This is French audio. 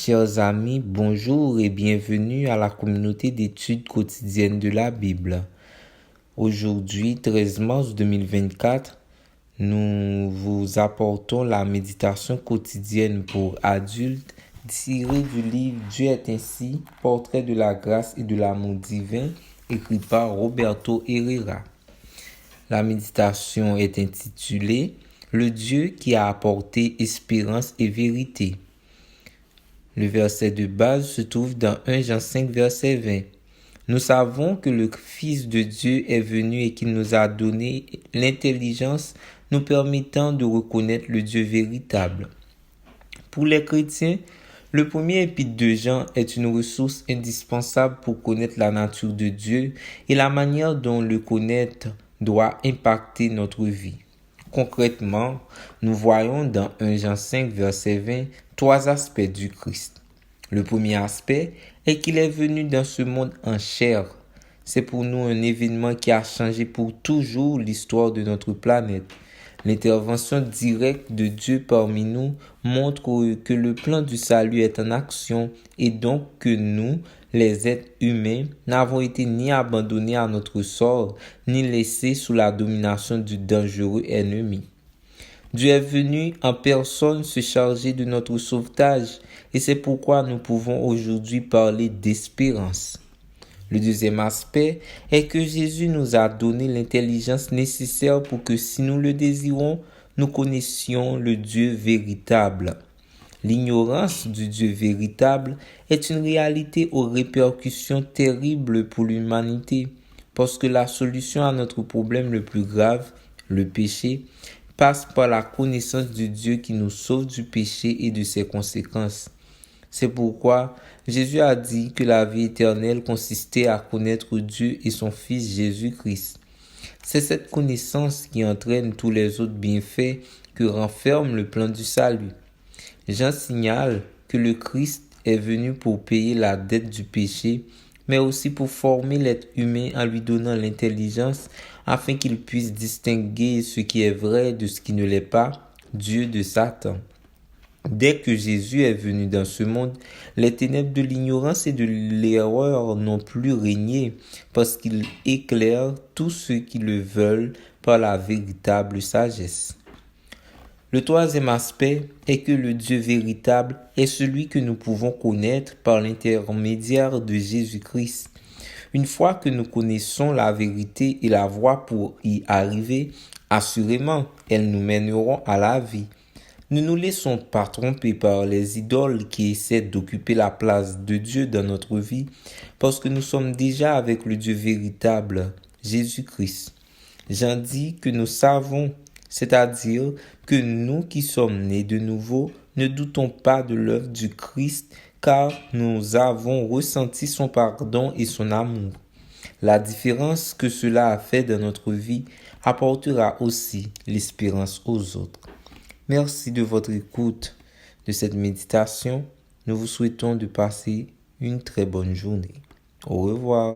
Chers amis, bonjour et bienvenue à la communauté d'études quotidiennes de la Bible. Aujourd'hui, 13 mars 2024, nous vous apportons la méditation quotidienne pour adultes tirée du livre Dieu est ainsi, portrait de la grâce et de l'amour divin, écrit par Roberto Herrera. La méditation est intitulée Le Dieu qui a apporté espérance et vérité. Le verset de base se trouve dans 1 Jean 5, verset 20. Nous savons que le Fils de Dieu est venu et qu'il nous a donné l'intelligence nous permettant de reconnaître le Dieu véritable. Pour les chrétiens, le premier épître de Jean est une ressource indispensable pour connaître la nature de Dieu et la manière dont le connaître doit impacter notre vie. Concrètement, nous voyons dans 1 Jean 5, verset 20, trois aspects du Christ. Le premier aspect est qu'il est venu dans ce monde en chair. C'est pour nous un événement qui a changé pour toujours l'histoire de notre planète. L'intervention directe de Dieu parmi nous montre que le plan du salut est en action et donc que nous, les êtres humains, n'avons été ni abandonnés à notre sort, ni laissés sous la domination du dangereux ennemi. Dieu est venu en personne se charger de notre sauvetage et c'est pourquoi nous pouvons aujourd'hui parler d'espérance. Le deuxième aspect est que Jésus nous a donné l'intelligence nécessaire pour que si nous le désirons, nous connaissions le Dieu véritable. L'ignorance du Dieu véritable est une réalité aux répercussions terribles pour l'humanité, parce que la solution à notre problème le plus grave, le péché, passe par la connaissance du Dieu qui nous sauve du péché et de ses conséquences. C'est pourquoi Jésus a dit que la vie éternelle consistait à connaître Dieu et son Fils Jésus-Christ. C'est cette connaissance qui entraîne tous les autres bienfaits que renferme le plan du salut. Jean signale que le Christ est venu pour payer la dette du péché, mais aussi pour former l'être humain en lui donnant l'intelligence afin qu'il puisse distinguer ce qui est vrai de ce qui ne l'est pas, Dieu de Satan. Dès que Jésus est venu dans ce monde, les ténèbres de l'ignorance et de l'erreur n'ont plus régné parce qu'il éclaire tous ceux qui le veulent par la véritable sagesse. Le troisième aspect est que le Dieu véritable est celui que nous pouvons connaître par l'intermédiaire de Jésus-Christ. Une fois que nous connaissons la vérité et la voie pour y arriver, assurément, elles nous mèneront à la vie. Ne nous laissons pas tromper par les idoles qui essaient d'occuper la place de Dieu dans notre vie, parce que nous sommes déjà avec le Dieu véritable, Jésus-Christ. Jean dit que nous savons, c'est-à-dire que nous qui sommes nés de nouveau, ne doutons pas de l'œuvre du Christ, car nous avons ressenti son pardon et son amour. La différence que cela a fait dans notre vie apportera aussi l'espérance aux autres. Merci de votre écoute de cette méditation. Nous vous souhaitons de passer une très bonne journée. Au revoir.